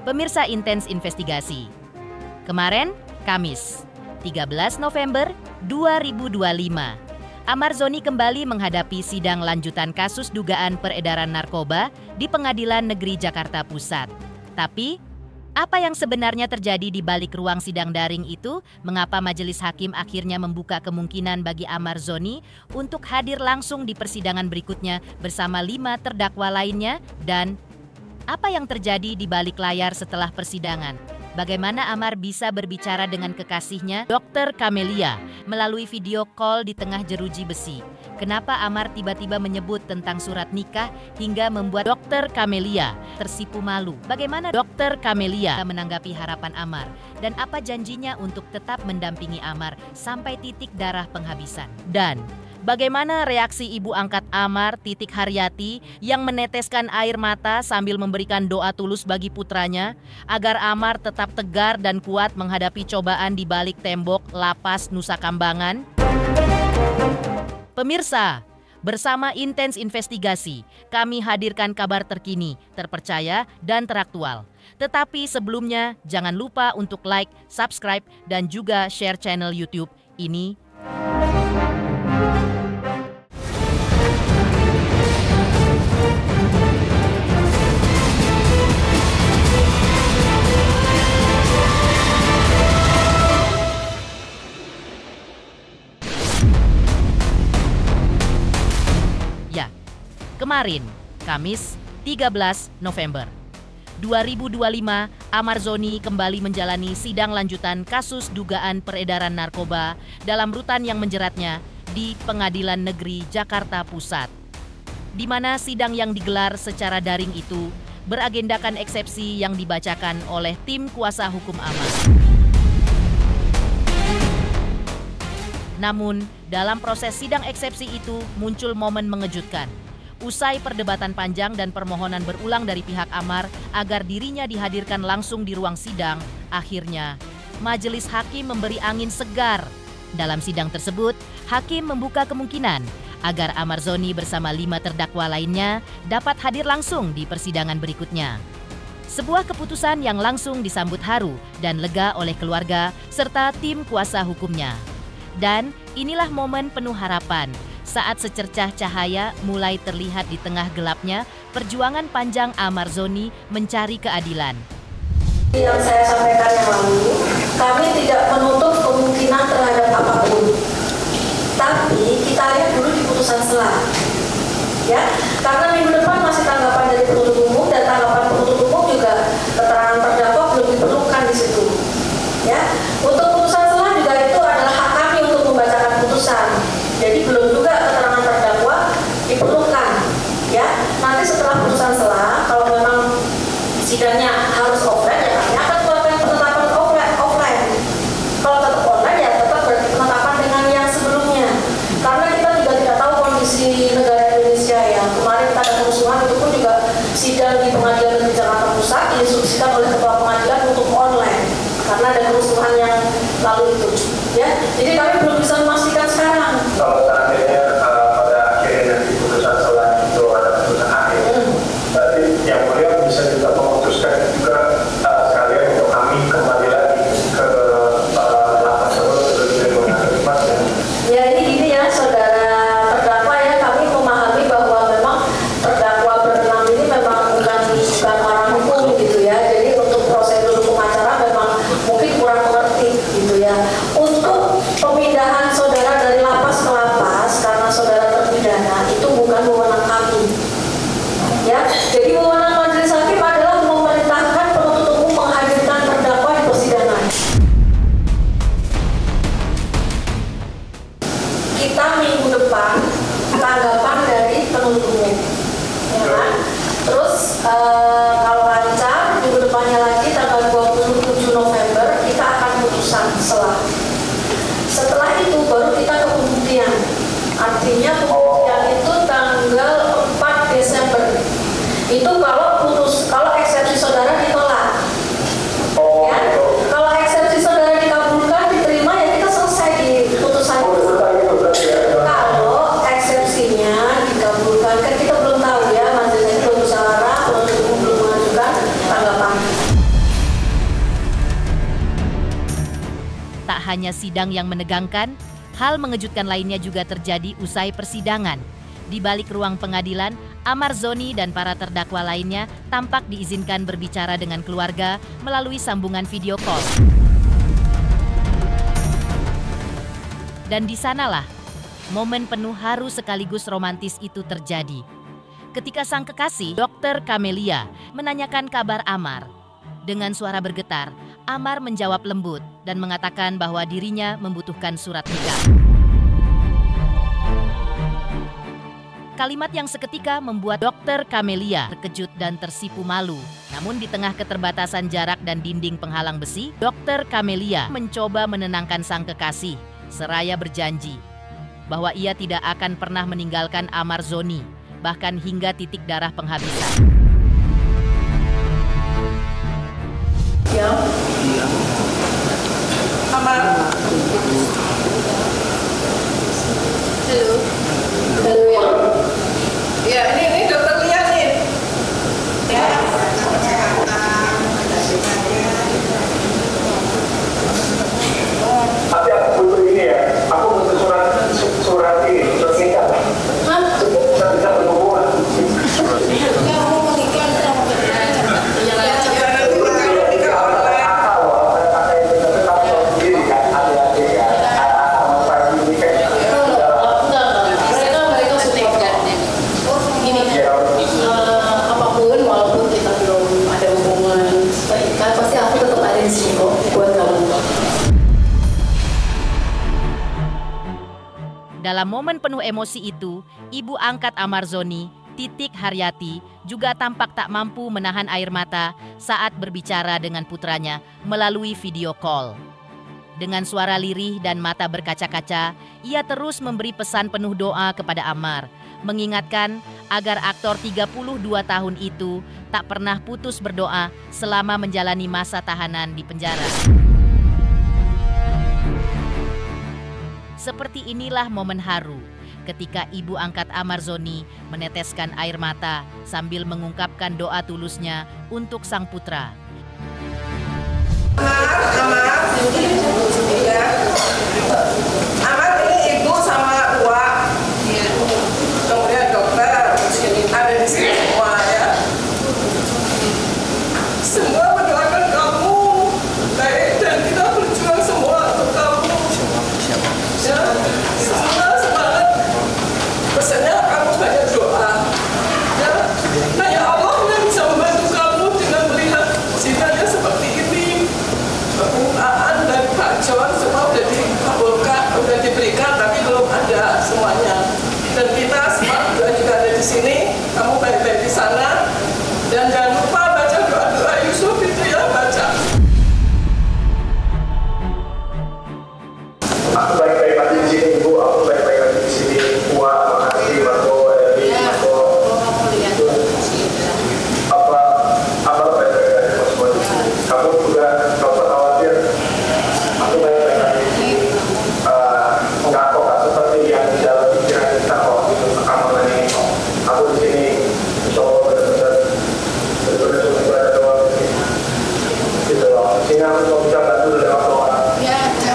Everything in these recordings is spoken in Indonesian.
Pemirsa Intens Investigasi. Kemarin, Kamis, 13 November 2025, Ahmad Zoni kembali menghadapi sidang lanjutan kasus dugaan peredaran narkoba di Pengadilan Negeri Jakarta Pusat. Tapi, apa yang sebenarnya terjadi di balik ruang sidang daring itu? Mengapa majelis hakim akhirnya membuka kemungkinan bagi Ahmad Zoni untuk hadir langsung di persidangan berikutnya bersama 5 terdakwa lainnya? Dan apa yang terjadi di balik layar setelah persidangan? Bagaimana Ahmad bisa berbicara dengan kekasihnya, Dr. Camelia, melalui video call di tengah jeruji besi? Kenapa Ahmad tiba-tiba menyebut tentang surat nikah hingga membuat Dr. Camelia tersipu malu? Bagaimana Dr. Camelia menanggapi harapan Ahmad? Dan apa janjinya untuk tetap mendampingi Ahmad sampai titik darah penghabisan? Dan bagaimana reaksi ibu angkat Ahmad, Titik Haryati, yang meneteskan air mata sambil memberikan doa tulus bagi putranya agar Ahmad tetap tegar dan kuat menghadapi cobaan di balik tembok lapas Nusa Kambangan? Pemirsa, bersama Intens Investigasi, kami hadirkan kabar terkini, terpercaya, dan teraktual. Tetapi sebelumnya, jangan lupa untuk like, subscribe, dan juga share channel YouTube ini. Kemarin, Kamis 13 November 2025, Ahmad Zoni kembali menjalani sidang lanjutan kasus dugaan peredaran narkoba dalam rutan yang menjeratnya di Pengadilan Negeri Jakarta Pusat, di mana sidang yang digelar secara daring itu beragendakan eksepsi yang dibacakan oleh tim kuasa hukum Ahmad. Namun, dalam proses sidang eksepsi itu muncul momen mengejutkan. Usai perdebatan panjang dan permohonan berulang dari pihak Ahmad agar dirinya dihadirkan langsung di ruang sidang, akhirnya majelis hakim memberi angin segar. Dalam sidang tersebut, hakim membuka kemungkinan agar Ahmad Zoni bersama 5 terdakwa lainnya dapat hadir langsung di persidangan berikutnya. Sebuah keputusan yang langsung disambut haru dan lega oleh keluarga serta tim kuasa hukumnya. Dan inilah momen penuh harapan saat secercah cahaya mulai terlihat di tengah gelapnya perjuangan panjang Ahmad Zoni mencari keadilan. Yang saya sampaikan yang lalu, kami tidak menutup kemungkinan terhadap apapun. Tapi kita lihat dulu di putusan selah. Ya, karena minggu depan masih tanggapan dari penuntut umum dan tanggapan penuntut umum juga keterangan terdakwa belum diperlukan di situ. Ya, untuk putusan selah juga itu adalah hak kami untuk membacakan putusan. Jadi belum juga keterangan terdakwa diperlukan. Ya, nanti setelah putusan selah, kalau memang sidangnya harus offline, ya kami akan melakukan penetapan offline. Kalau tetap online, ya tetap penetapan dengan yang sebelumnya. Karena kita juga tidak tahu kondisi negara Indonesia ya. Kemarin kita ada kerusuhan, itu pun juga sidang di Pengadilan Negeri Jakarta Pusat diinstruksikan oleh Ketua Pengadilan untuk online karena ada kerusuhan yang lalu itu. Ya, jadi kami belum bisa memastikan sekarang. Kalau seandainya pada akhirnya nanti putusan selah itu ada putusan akhir, berarti yang mulia bisa juga memutuskan juga sekalian untuk kami kembali lagi ke lapas tersebut untuk menerima. Ya ini gini ya saudara terdakwa ya, kami memahami bahwa memang terdakwa berenam ini memang bukan orang hukum gitu ya. Jadi untuk prosedur hukum acara memang mungkin kurang mengerti gitu ya. Untuk pemindahan hanya sidang yang menegangkan, hal mengejutkan lainnya juga terjadi usai persidangan. Di balik ruang pengadilan, Amar Zoni dan para terdakwa lainnya tampak diizinkan berbicara dengan keluarga melalui sambungan video call. Dan di sanalah momen penuh haru sekaligus romantis itu terjadi. Ketika sang kekasih, Dr. Camelia, menanyakan kabar Amar. Dengan suara bergetar, Amar menjawab lembut dan mengatakan bahwa dirinya membutuhkan surat nikah. Kalimat yang seketika membuat Dr. Camelia terkejut dan tersipu malu. Namun di tengah keterbatasan jarak dan dinding penghalang besi, Dr. Camelia mencoba menenangkan sang kekasih, seraya berjanji bahwa ia tidak akan pernah meninggalkan Amar Zoni, bahkan hingga titik darah penghabisan. Ya. Amar. Halo. Halo ya. Ya, ini dokter lihat nih. Ya. Tapi aku butuh ini ya, aku butuh surat ini, surat nikah. Hah? Kita bisa berhubungan. Ya, mau menikah sama ya, nanti nikah online. Mereka sudah apapun, walaupun kita belum ada hubungan terikat, pasti aku tetap ada di sini kok buat kamu. Dalam momen penuh emosi itu, ibu angkat Amar Zoni, Titik Haryati, juga tampak tak mampu menahan air mata saat berbicara dengan putranya melalui video call. Dengan suara lirih dan mata berkaca-kaca, ia terus memberi pesan penuh doa kepada Amar, mengingatkan agar aktor 32 tahun itu tak pernah putus berdoa selama menjalani masa tahanan di penjara. Seperti inilah momen haru ketika ibu angkat Amar Zoni meneteskan air mata sambil mengungkapkan doa tulusnya untuk sang putra. Amar, ini ibu sama uak, kemudian dokter ada di sini semua ya. Semua mendoakan kamu baik dan kita berjuang semua untuk kamu. Ya, semua semangat. Pesannya kamu banyak doa. Ya, nah ya Allah yang bisa membantu kamu dengan melihat sidangnya seperti ini. Pembukaan dan Pak John semua sudah dikabulkan, sudah diberikan, tapi belum ada semuanya. Dan kita semua juga ada di sini. Kamu baik-baik di sana. Dan jangan lupa baca doa-doa Yusuf itu ya, baca. Aku baik-baik aja di sini, Ibu. Aku baik-baik aja di sini. Wah, makasih, Marco, Eli, Marco. Apa baik-baik aja semua di sini. Kamu juga nggak usah khawatir. Aku baik-baik aja di sini. Nggak kok seperti yang di dalam pikiran kita kok itu rekaman ini. Aku di sini, coba benar-benar cuma ada doa di sini. Gitu loh. Sehingga aku mau bisa bantu dengan doa.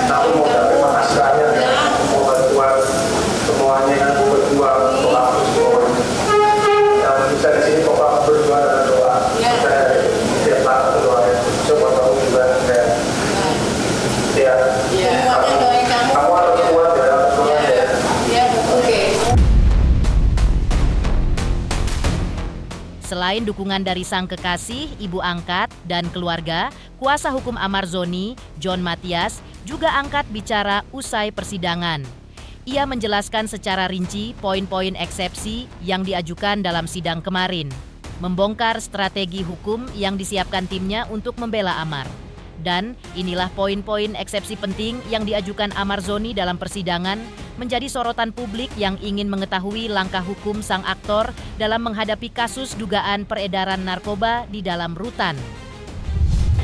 Aku mau dapat makasih banyak ya. Mau bantuan semuanya yang aku berjuang untuk aku semuanya. Yang bisa di sini kok aku berjuang dengan doa. Saya setiap saat berdoa ya. Coba kamu juga saya. Ya. Semuanya doain kamu. Kamu harus kuat ya. Ya, oke. Selain dukungan dari sang kekasih, ibu angkat, dan keluarga, kuasa hukum Amar Zoni, John Matias, juga angkat bicara usai persidangan. Ia menjelaskan secara rinci poin-poin eksepsi yang diajukan dalam sidang kemarin, membongkar strategi hukum yang disiapkan timnya untuk membela Amar. Dan inilah poin-poin eksepsi penting yang diajukan Amar Zoni dalam persidangan menjadi sorotan publik yang ingin mengetahui langkah hukum sang aktor dalam menghadapi kasus dugaan peredaran narkoba di dalam rutan.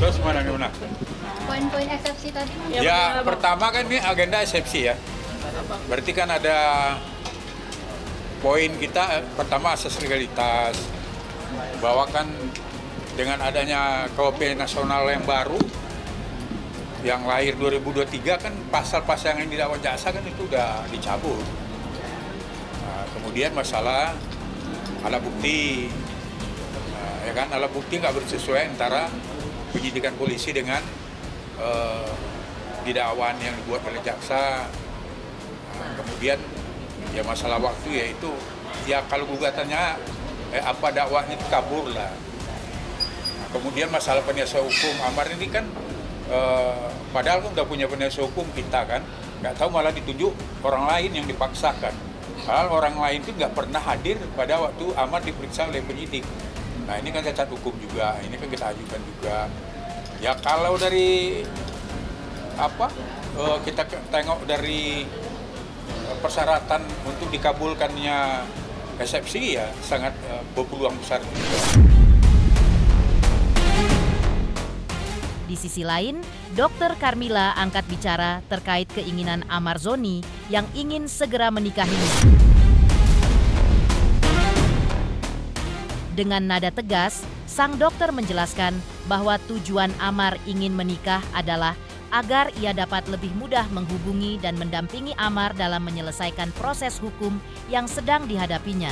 Terus mana? Poin-poin eksepsi tadi. Ya, pertama kan ini agenda eksepsi ya. Berarti kan ada poin kita, pertama asas legalitas. Bahwa kan dengan adanya KUHP nasional yang baru, yang lahir 2023 kan pasal-pasal yang didakwa jaksa kan itu udah dicabut. Nah, kemudian masalah alat bukti, ya kan, alat bukti nggak bersesuaian antara penyidikan polisi dengan didakwaan yang dibuat oleh jaksa. Nah, kemudian ya masalah waktu yaitu ya kalau gugatannya apa dakwahnya itu kabur lah. Nah, kemudian masalah penasihat hukum Amar ini kan padahal kan udah punya penasihat hukum kita kan, nggak tahu malah ditunjuk orang lain yang dipaksakan. Padahal orang lain itu nggak pernah hadir pada waktu Amar diperiksa oleh penyidik. Nah ini kan cacat hukum juga, ini kan kita ajukan juga. Ya kalau dari apa kita tengok dari persyaratan untuk dikabulkannya eksepsi ya sangat berpeluang besar juga. Di sisi lain, Dr. Carmila angkat bicara terkait keinginan Amar Zoni yang ingin segera menikahinya. Dengan nada tegas, sang dokter menjelaskan bahwa tujuan Amar ingin menikah adalah agar ia dapat lebih mudah menghubungi dan mendampingi Amar dalam menyelesaikan proses hukum yang sedang dihadapinya.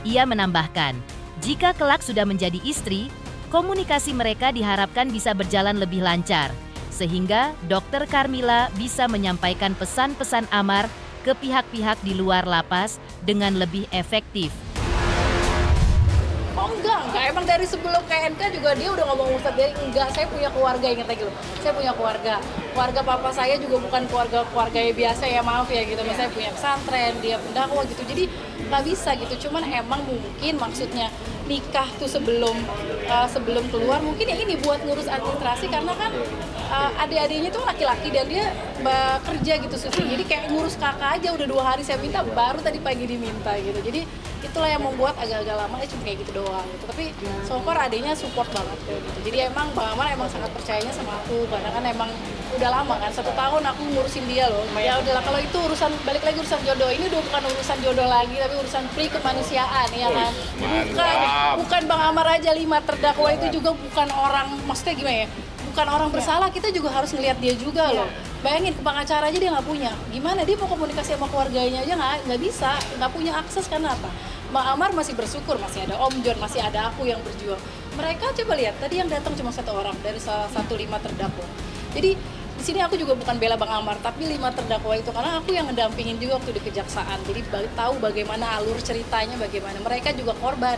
Ia menambahkan, jika kelak sudah menjadi istri, komunikasi mereka diharapkan bisa berjalan lebih lancar, sehingga Dr. Carmila bisa menyampaikan pesan-pesan Amar ke pihak-pihak di luar lapas dengan lebih efektif. Oh enggak, emang dari sebelum ke NK juga dia udah ngomong Ustadz, dia enggak, saya punya keluarga, ingat lagi loh, saya punya keluarga papa saya juga bukan keluarga biasa ya, maaf ya gitu, misalnya punya pesantren, dia pendakwah gitu, jadi nggak bisa gitu, cuman emang mungkin maksudnya nikah tuh sebelum keluar mungkin ya ini buat ngurus administrasi karena kan adik-adiknya tuh laki-laki dan dia kerja gitu jadi kayak ngurus kakak aja udah 2 hari saya minta baru tadi pagi diminta gitu, jadi itulah yang membuat agak-agak lama cuma kayak gitu doang gitu, tapi so far adiknya support banget gitu, jadi emang Bang Amar emang sangat percayanya sama aku karena kan emang udah lama kan 1 tahun aku ngurusin dia loh, ya udahlah kalau itu urusan balik lagi urusan jodoh, ini udah bukan urusan jodoh lagi tapi urusan pri kemanusiaan ya kan, bukan Bang Amar aja 5 terdakwa itu juga bukan orang, maksudnya gimana ya, bukan orang bersalah, kita juga harus ngelihat dia juga loh. Bayangin ke pengacara aja dia nggak punya, gimana dia mau komunikasi sama keluarganya aja nggak bisa, nggak punya akses karena apa? Bang Amar masih bersyukur, masih ada Om John, masih ada aku yang berjuang. Mereka coba lihat, tadi yang datang cuma 1 orang dari salah satu 5 terdakwa. Jadi di sini aku juga bukan bela Bang Amar, tapi 5 terdakwa itu karena aku yang ngedampingin juga waktu di kejaksaan. Jadi tahu bagaimana alur ceritanya, bagaimana mereka juga korban.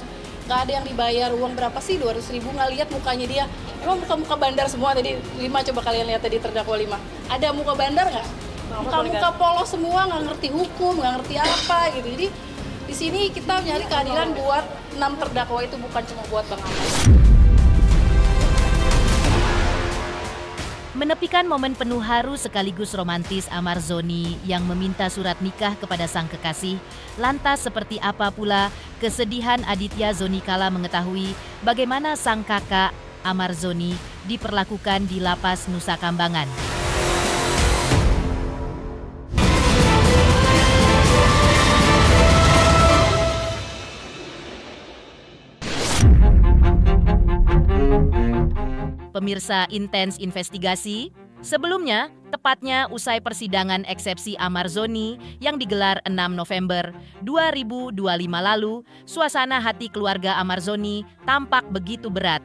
Nggak ada yang dibayar uang berapa sih, 200.000, nggak lihat mukanya dia. Emang muka bandar semua tadi 5, coba kalian lihat tadi terdakwa 5. Ada muka bandar nggak? Muka polos semua, nggak ngerti hukum, nggak ngerti apa gitu. Jadi di sini kita nyari keadilan buat 6 terdakwa itu, bukan cuma buat Bang Amar. Menepikan momen penuh haru sekaligus romantis Amar Zoni yang meminta surat nikah kepada sang kekasih, lantas seperti apa pula kesedihan Aditya Zoni kala mengetahui bagaimana sang kakak Amar Zoni diperlakukan di lapas Nusa Kambangan. Pemirsa Intens Investigasi, sebelumnya, tepatnya usai persidangan eksepsi Amar Zoni yang digelar 6 November 2025 lalu, suasana hati keluarga Amar Zoni tampak begitu berat.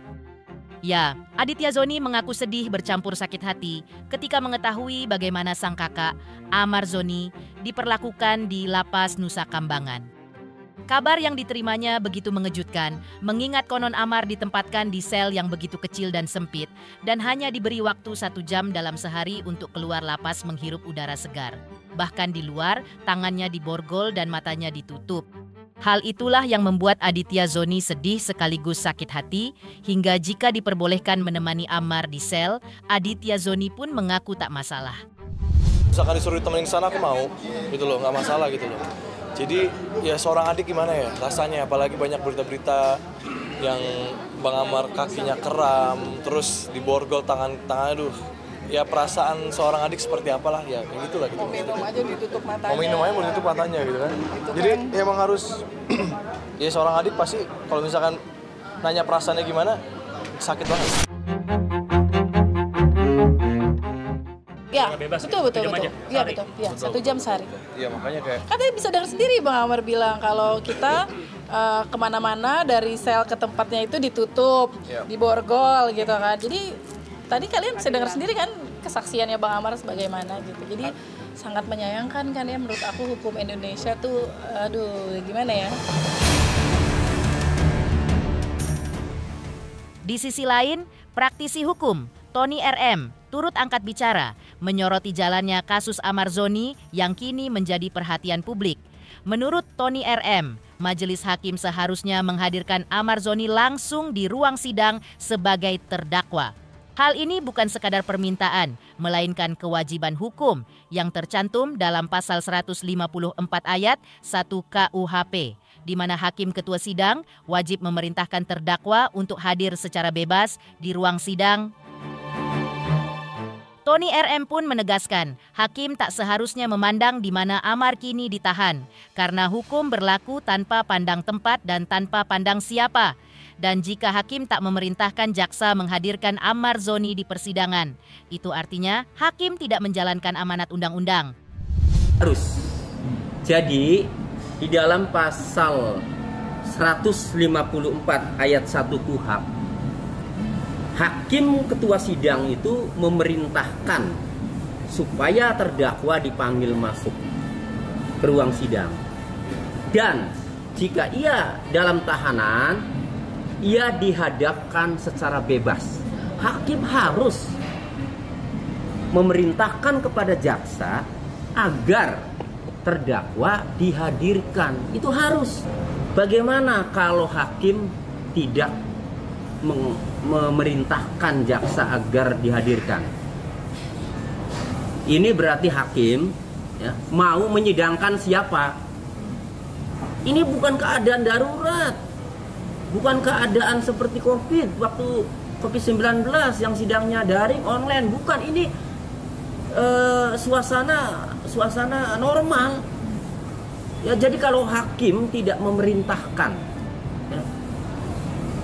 Ya, Aditya Zoni mengaku sedih bercampur sakit hati ketika mengetahui bagaimana sang kakak, Amar Zoni, diperlakukan di lapas Nusa Kambangan. Kabar yang diterimanya begitu mengejutkan, mengingat konon Amar ditempatkan di sel yang begitu kecil dan sempit, dan hanya diberi waktu 1 jam dalam sehari untuk keluar lapas menghirup udara segar. Bahkan di luar, tangannya diborgol dan matanya ditutup. Hal itulah yang membuat Aditya Zoni sedih sekaligus sakit hati, hingga jika diperbolehkan menemani Amar di sel, Aditya Zoni pun mengaku tak masalah. Misalkan disuruh ditemenin sana aku mau, gitu loh, nggak masalah gitu loh. Jadi ya seorang adik gimana ya rasanya, apalagi banyak berita-berita yang Bang Amar kakinya kram, terus diborgol tangan-tangan, aduh. Ya perasaan seorang adik seperti apalah ya, kayak gitulah gitu. Mau minum aja ditutup matanya. Mau minum aja mau ditutup matanya gitu kan. Gitu jadi kan. ya emang harus, ya seorang adik pasti kalau misalkan nanya perasaannya gimana, sakit banget. bebas. Betul. Aja, Iya betul. Iya, 1 jam sehari. Iya makanya kayak Katanya bisa dengar sendiri Bang Amar bilang kalau kita kemana-mana dari sel ke tempatnya itu ditutup, diborgol gitu kan. Jadi tadi kalian bisa dengar sendiri kan kesaksiannya Bang Amar sebagaimana gitu. Jadi sangat menyayangkan kan ya menurut aku hukum Indonesia tuh aduh gimana ya. Di sisi lain, praktisi hukum Tony RM turut angkat bicara menyoroti jalannya kasus Amar Zoni yang kini menjadi perhatian publik. Menurut Tony RM, majelis hakim seharusnya menghadirkan Amar Zoni langsung di ruang sidang sebagai terdakwa. Hal ini bukan sekadar permintaan, melainkan kewajiban hukum yang tercantum dalam pasal 154 ayat 1 KUHP, di mana hakim ketua sidang wajib memerintahkan terdakwa untuk hadir secara bebas di ruang sidang. Tony RM pun menegaskan, hakim tak seharusnya memandang di mana Amar kini ditahan, karena hukum berlaku tanpa pandang tempat dan tanpa pandang siapa. Dan jika hakim tak memerintahkan jaksa menghadirkan Amar Zoni di persidangan, itu artinya hakim tidak menjalankan amanat undang-undang. Harus. Jadi, di dalam pasal 154 ayat 1 KUHP, hakim ketua sidang itu memerintahkan supaya terdakwa dipanggil masuk ke ruang sidang. Dan jika ia dalam tahanan, ia dihadapkan secara bebas. Hakim harus memerintahkan kepada jaksa agar terdakwa dihadirkan. Itu harus. Bagaimana kalau hakim tidak memerintahkan jaksa agar dihadirkan? Ini berarti hakim mau menyidangkan siapa? Ini bukan keadaan darurat, bukan keadaan seperti COVID, waktu COVID-19 yang sidangnya daring online, bukan. Ini suasana normal. Ya, jadi kalau hakim tidak memerintahkan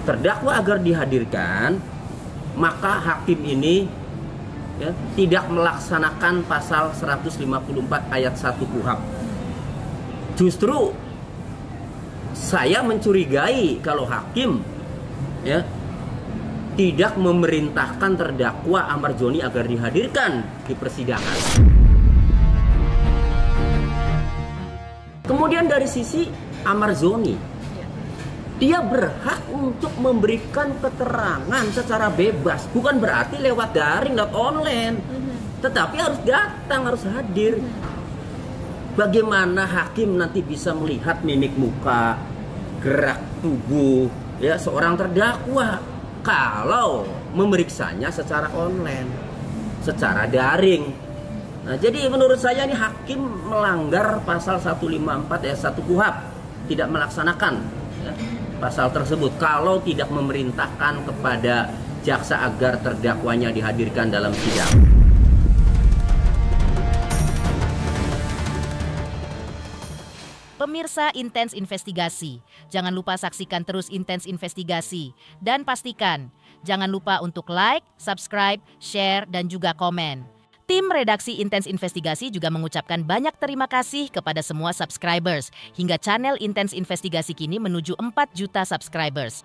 terdakwa agar dihadirkan, maka hakim ini tidak melaksanakan pasal 154 ayat 1 KUHP. Justru saya mencurigai kalau hakim tidak memerintahkan terdakwa Amar Zoni agar dihadirkan di persidangan. Kemudian dari sisi Amar Zoni, dia berhak untuk memberikan keterangan secara bebas. Bukan berarti lewat daring, lewat online. Tetapi harus datang, harus hadir. Bagaimana hakim nanti bisa melihat mimik muka, gerak tubuh seorang terdakwa kalau memeriksanya secara online, secara daring. Nah, jadi menurut saya ini hakim melanggar pasal 154 ayat 1 KUHP, tidak melaksanakan pasal tersebut kalau tidak memerintahkan kepada jaksa agar terdakwanya dihadirkan dalam sidang. Pemirsa Intens Investigasi, jangan lupa saksikan terus Intens Investigasi dan pastikan jangan lupa untuk like, subscribe, share, dan juga komen. Tim redaksi Intens Investigasi juga mengucapkan banyak terima kasih kepada semua subscribers hingga channel Intens Investigasi kini menuju 4 juta subscribers.